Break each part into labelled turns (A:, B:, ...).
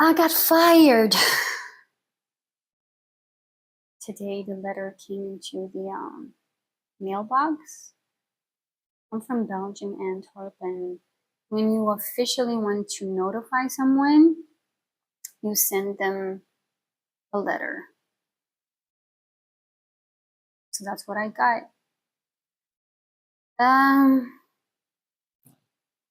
A: I got fired. Today, the letter came into the mailbox. I'm from Belgium, Antwerp, and when you officially want to notify someone, you send them a letter. So that's what I got.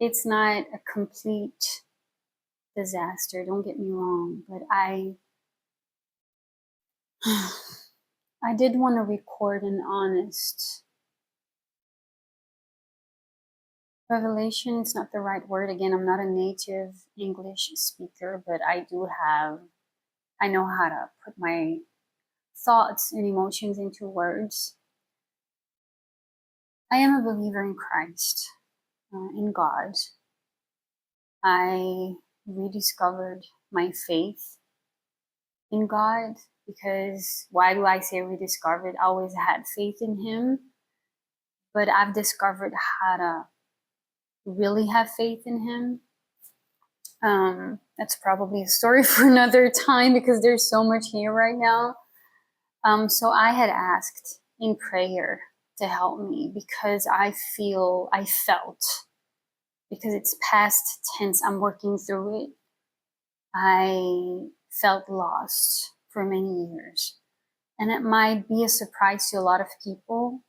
A: It's not a complete disaster, don't get me wrong, but I did want to record an honest revelation. It's not the right word. Again, I'm not a native English speaker, but I know how to put my thoughts and emotions into words. I am a believer in Christ, in God. I rediscovered my faith in God because why do I say rediscovered? I always had faith in Him, but I've discovered how to really have faith in Him. That's probably a story for another time because there's so much here right now. So I had asked in prayer to help me because I felt, because it's past tense, I'm working through it. I felt lost for many years. And it might be a surprise to a lot of people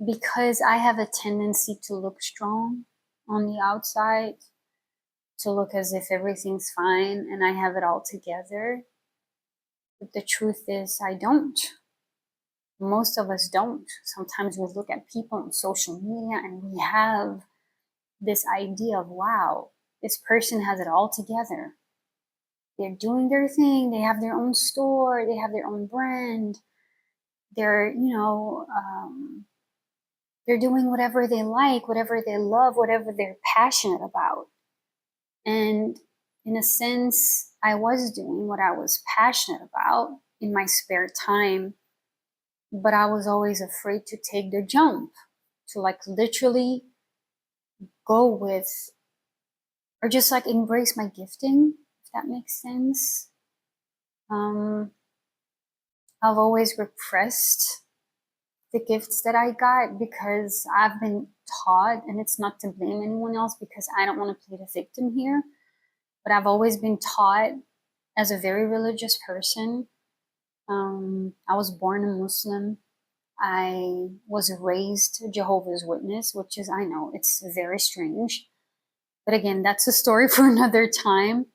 A: because I have a tendency to look strong on the outside, to look as if everything's fine and I have it all together. But the truth is, I don't. Most of us don't. Sometimes we look at people on social media and we have this idea of, wow, this person has it all together. They're doing their thing. They have their own store. They have their own brand. They're, they're doing whatever they like, whatever they love, whatever they're passionate about. And in a sense, I was doing what I was passionate about in my spare time, but I was always afraid to take the jump, to like literally go with, or just like embrace my gifting, if that makes sense. I've always repressed the gifts that I got because I've been taught, and it's not to blame anyone else because I don't want to play the victim here, but I've always been taught as a very religious person. I was born a Muslim. I was raised a Jehovah's Witness, which is, I know, it's very strange. But again, that's a story for another time.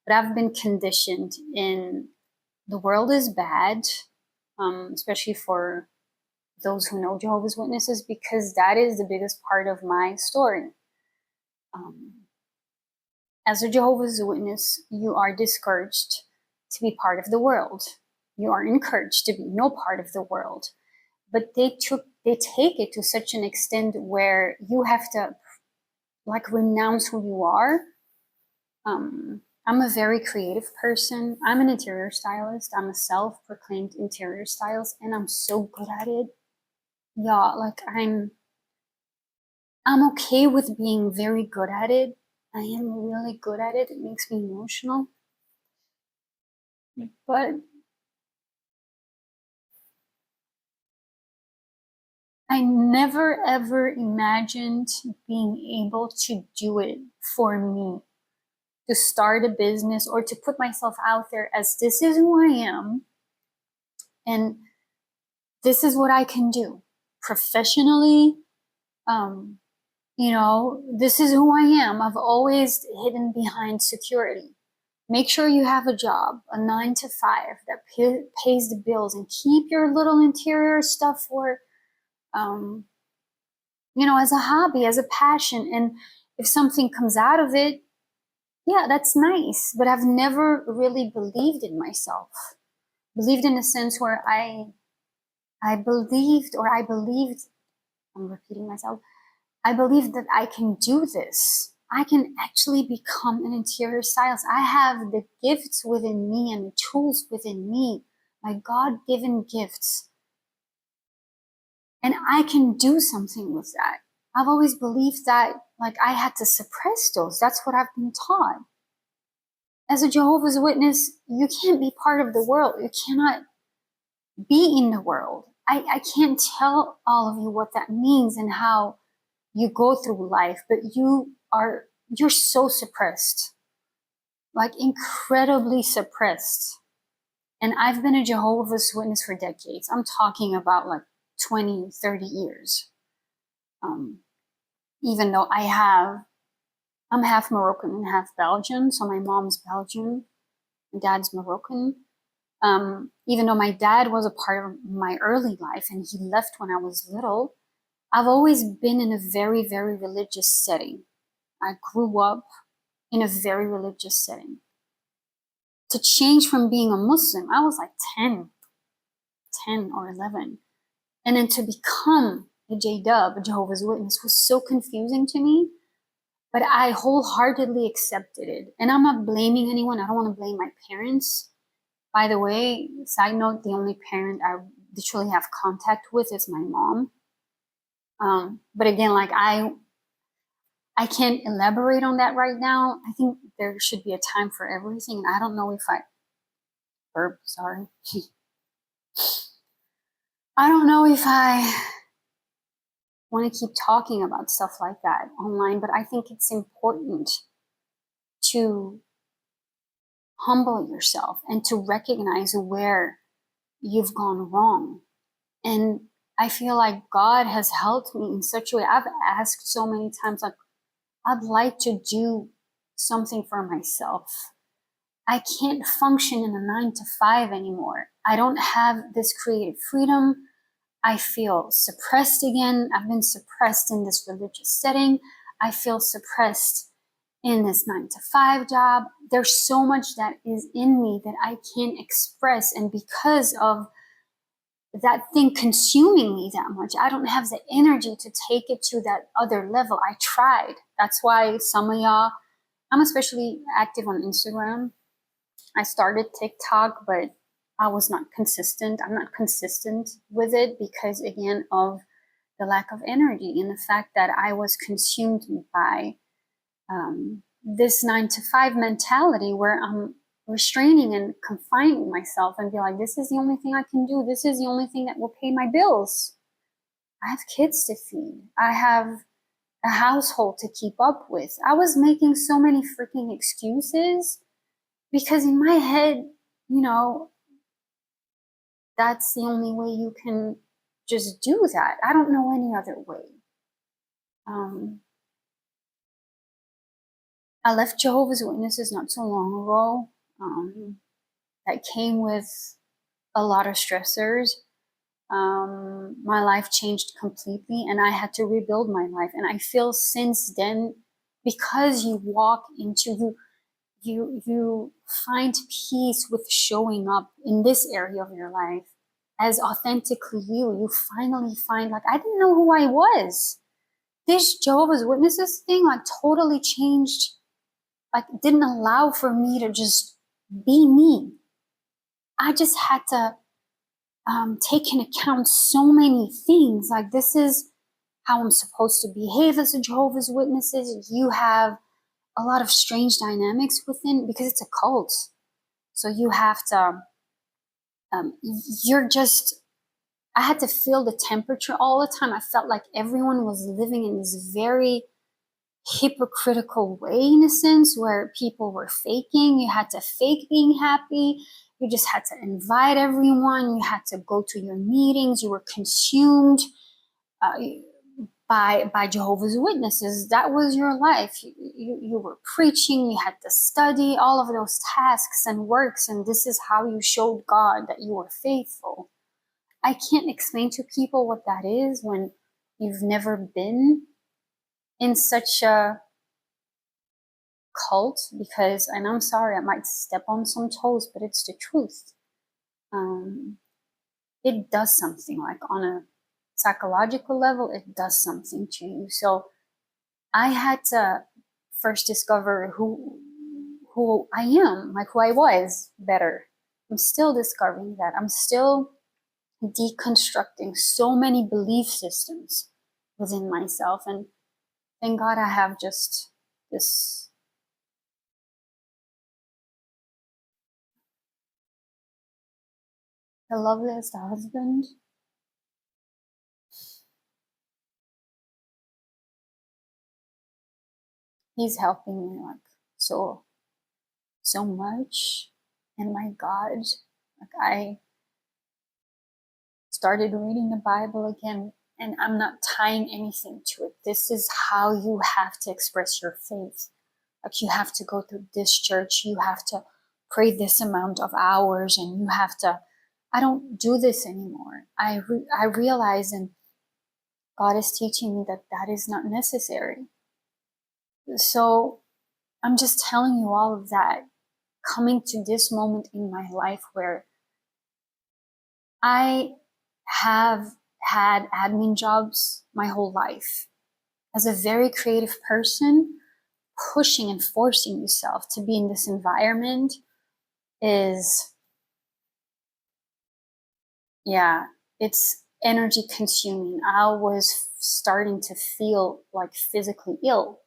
A: But I've been conditioned in the world is bad, especially for those who know Jehovah's Witnesses, because that is the biggest part of my story. As a Jehovah's Witness, you are discouraged to be part of the world. You are encouraged to be no part of the world. But they take it to such an extent where you have to like renounce who you are. I'm a very creative person. I'm an interior stylist. I'm a self-proclaimed interior stylist, and I'm so good at it. Yeah, like I'm okay with being very good at it. I am really good at it. It makes me emotional. But I never ever imagined being able to do it for me, to start a business or to put myself out there as this is who I am and this is what I can do professionally. This is who I am. I've always hidden behind security. Make sure you have a job, a 9 to 5 that pays the bills, and keep your little interior stuff for, as a hobby, as a passion. And if something comes out of it, yeah, that's nice. But I've never really believed in myself. Believed in a sense where I believed, I'm repeating myself, I believed that I can do this. I can actually become an interior stylist. I have the gifts within me and the tools within me, my God-given gifts. And I can do something with that. I've always believed that like I had to suppress those. That's what I've been taught. As a Jehovah's Witness, you can't be part of the world. You cannot be in the world. I can't tell all of you what that means and how you go through life, but you're so suppressed, like incredibly suppressed. And I've been a Jehovah's Witness for decades. I'm talking about like 20, 30 years. Even though I'm half Moroccan and half Belgian, so my mom's Belgian, my dad's Moroccan. Even though my dad was a part of my early life and he left when I was little, I've always been in a very, very religious setting. I grew up in a very religious setting. To change from being a Muslim, I was like 10 or 11. And then to become a J-Dub, a Jehovah's Witness, was so confusing to me, but I wholeheartedly accepted it. And I'm not blaming anyone. I don't want to blame my parents. By the way, side note, the only parent I literally have contact with is my mom. But again, like I can't elaborate on that right now. I think there should be a time for everything. And I don't know if sorry. I don't know if I want to keep talking about stuff like that online, but I think it's important to humble yourself and to recognize where you've gone wrong. And I feel like God has helped me in such a way. I've asked so many times, like, I'd like to do something for myself. I can't function in a 9 to 5 anymore. I don't have this creative freedom. I feel suppressed again. I've been suppressed in this religious setting. I feel suppressed in this 9 to 5 job. There's so much that is in me that I can't express. And because of that thing consuming me that much, I don't have the energy to take it to that other level. I tried. That's why some of y'all, I'm especially active on Instagram. I started TikTok, but I was not consistent. I'm not consistent with it because, again, of the lack of energy and the fact that I was consumed by this 9 to 5 mentality where I'm restraining and confining myself and be like, this is the only thing I can do. This is the only thing that will pay my bills. I have kids to feed. I have a household to keep up with. I was making so many freaking excuses because in my head, that's the only way you can just do that. I don't know any other way. I left Jehovah's Witnesses not so long ago. That came with a lot of stressors. My life changed completely and I had to rebuild my life. And I feel since then, because you walk into, you find peace with showing up in this area of your life as authentically you finally find, like, I didn't know who I was. This Jehovah's Witnesses thing, like, totally changed, like, didn't allow for me to just be me. I just had to take into account so many things. Like, this is how I'm supposed to behave as a Jehovah's Witnesses. You have a lot of strange dynamics within because it's a cult. So you have to, I had to feel the temperature all the time. I felt like everyone was living in this very hypocritical way, in a sense, where people were faking. You had to fake being happy. You just had to invite everyone. You had to go to your meetings. You were consumed by Jehovah's Witnesses. That was your life. You were preaching. You had to study all of those tasks and works, and this is how you showed God that you were faithful. I can't explain to people what that is when you've never been in such a cult, because, and I'm sorry, I might step on some toes, but it's the truth. It does something, like on a psychological level, it does something to you. So I had to first discover who I am, like who I was better. I'm still discovering that. I'm still deconstructing so many belief systems within myself. And thank God I have just this the loveliest husband. He's helping me like so much. And my God, like I started reading the Bible again, and I'm not tying anything to it. This is how you have to express your faith. Like you have to go through this church, you have to pray this amount of hours, and you have to. I don't do this anymore. I realize, and God is teaching me that that is not necessary. So I'm just telling you all of that, coming to this moment in my life where I have had admin jobs my whole life. As a very creative person, pushing and forcing yourself to be in this environment is, yeah, it's energy consuming. I was starting to feel like physically ill.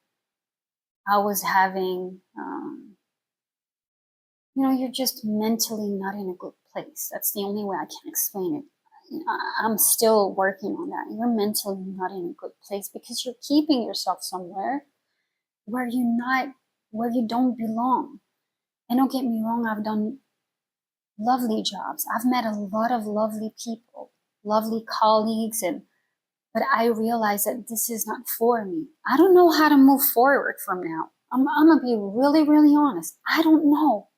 A: I was having, you're just mentally not in a good place. That's the only way I can explain it. I'm still working on that. You're mentally not in a good place because you're keeping yourself somewhere where where you don't belong. And don't get me wrong, I've done lovely jobs. I've met a lot of lovely people, lovely colleagues, but I realize that this is not for me. I don't know how to move forward from now. I'm gonna be really, really honest. I don't know.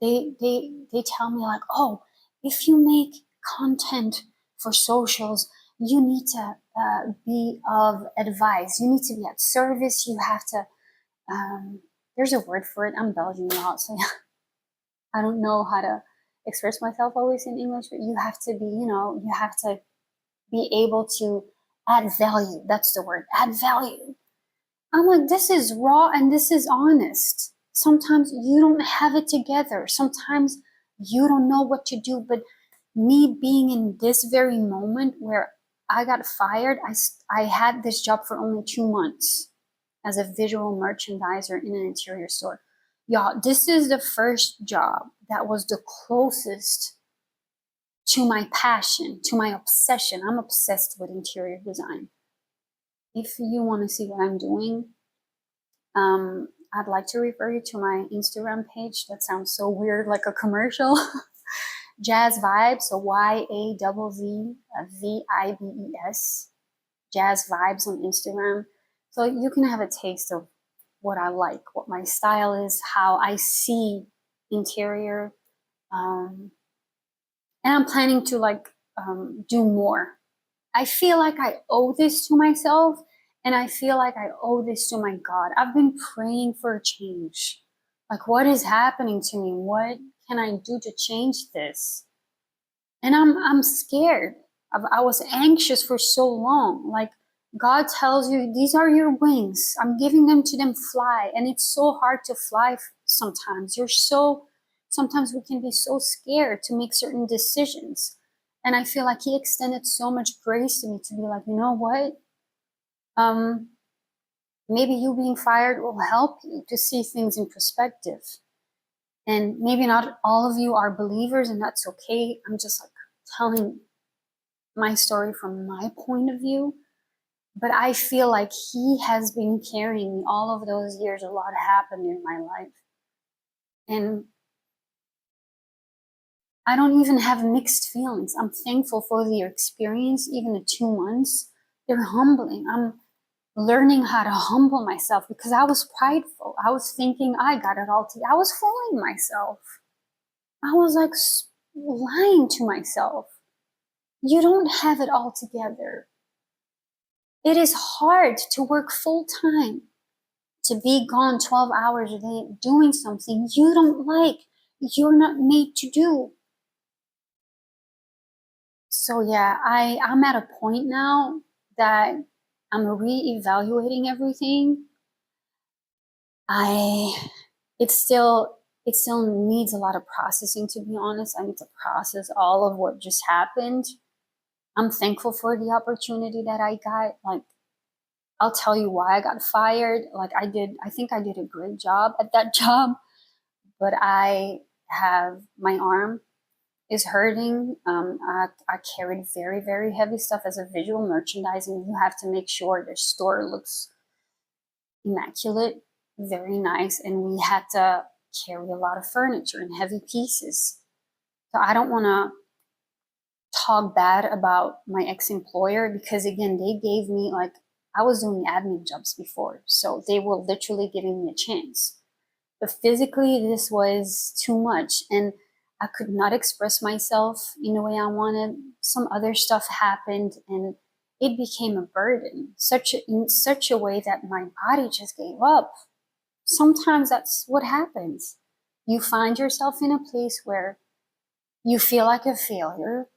A: They tell me like, oh, if you make content for socials, you need to be of advice. You need to be at service. You have to. There's a word for it. I'm Belgian, y'all, so I don't know how to express myself always in English. But you have to be, you have to be able to add value. That's the word. Add value. I'm like, this is raw and this is honest. Sometimes you don't have it together. Sometimes you don't know what to do. But me being in this very moment where I got fired, I had this job for only 2 months as a visual merchandiser in an interior store. Y'all, this is the first job that was the closest to my passion, to my obsession. I'm obsessed with interior design. If you want to see what I'm doing, I'd like to refer you to my Instagram page. That sounds so weird, like a commercial. Jazz Vibes, so YAZZVIBES, Jazz Vibes on Instagram. So you can have a taste of what I like, what my style is, how I see interior. And I'm planning to do more. I feel like I owe this to myself, and I feel like I owe this to my God. I've been praying for a change. Like, what is happening to me? What can I do to change this? And I'm scared. I was anxious for so long. Like, God tells you, these are your wings. I'm giving them to them, fly. And it's so hard to fly sometimes. Sometimes we can be so scared to make certain decisions. And I feel like He extended so much grace to me to be like, you know what? Maybe you being fired will help you to see things in perspective. And maybe not all of you are believers, and that's okay. I'm just like telling my story from my point of view. But I feel like He has been carrying me all of those years. A lot happened in my life. And I don't even have mixed feelings. I'm thankful for the experience, even the 2 months. They're humbling. I'm learning how to humble myself because I was prideful. I was thinking I got it all together. I was fooling myself. I was like lying to myself. You don't have it all together. It is hard to work full time, to be gone 12 hours a day doing something you don't like, you're not made to do. So yeah, I'm at a point now that I'm reevaluating everything. It still needs a lot of processing, to be honest. I need to process all of what just happened. I'm thankful for the opportunity that I got. Like, I'll tell you why I got fired. Like, I think I did a great job at that job, but I have my arm is hurting. I carried very, very heavy stuff as a visual merchandising. You have to make sure the store looks immaculate, very nice, and we had to carry a lot of furniture and heavy pieces. So I don't want to talk bad about my ex-employer because again, they gave me like I was doing admin jobs before, so they were literally giving me a chance. But physically, this was too much, and I could not express myself in the way I wanted. Some other stuff happened, and it became a burden, in such a way that my body just gave up. Sometimes that's what happens. You find yourself in a place where you feel like a failure,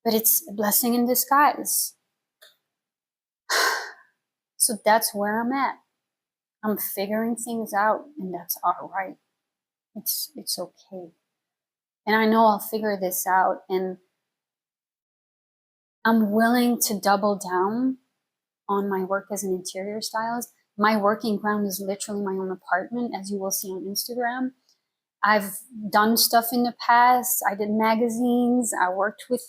A: but it's a blessing in disguise. So that's where I'm at. I'm figuring things out, and that's all right. It's okay. And I know I'll figure this out, and I'm willing to double down on my work as an interior stylist. My working ground is literally my own apartment, as you will see on Instagram. I've done stuff in the past. I did magazines. I worked with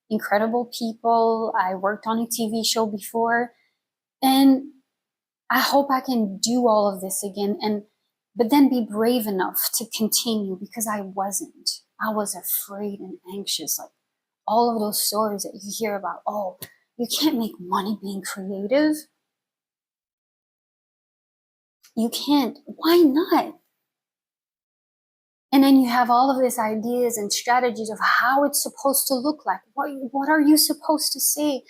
A: incredible people. I worked on a TV show before. And I hope I can do all of this again, but then be brave enough to continue, because I wasn't. I was afraid and anxious. Like all of those stories that you hear about, oh, you can't make money being creative. You can't. Why not? And then you have all of these ideas and strategies of how it's supposed to look like. What are you supposed to say?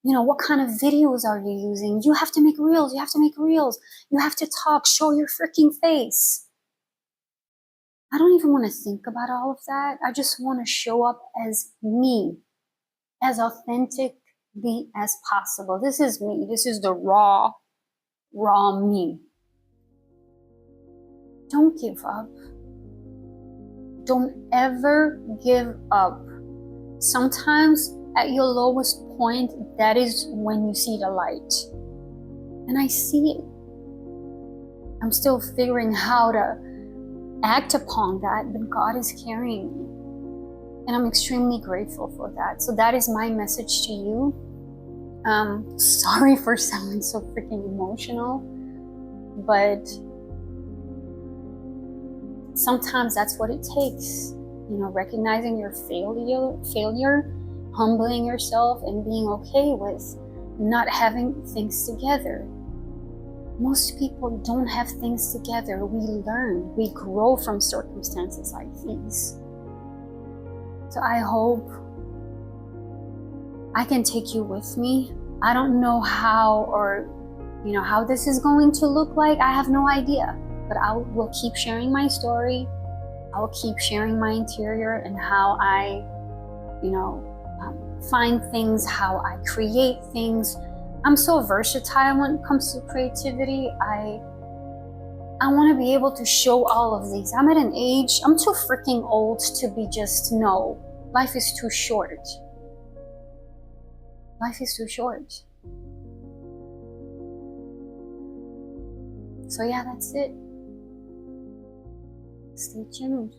A: You know, what kind of videos are you using? You have to make reels. You have to make reels. You have to talk. Show your freaking face. I don't even want to think about all of that. I just want to show up as me, as authentically as possible. This is me. This is the raw me. Don't give up. Don't ever give up. Sometimes at your lowest point, that is when you see the light. And I see it. I'm still figuring how to act upon that, but God is carrying me. And I'm extremely grateful for that. So that is my message to you. Sorry for sounding so freaking emotional, but sometimes that's what it takes. You know, recognizing your failure, humbling yourself, and being okay with not having things together. Most people don't have things together. We learn, we grow from circumstances like these. So I hope I can take you with me. I don't know how how this is going to look like. I have no idea, but I will keep sharing my story. I will keep sharing my interior and how I, find things, how I create things. I'm so versatile when it comes to creativity. I want to be able to show all of these. I'm at an age, I'm too freaking old to be just, no, life is too short. Life is too short. So yeah, that's it. Stay tuned.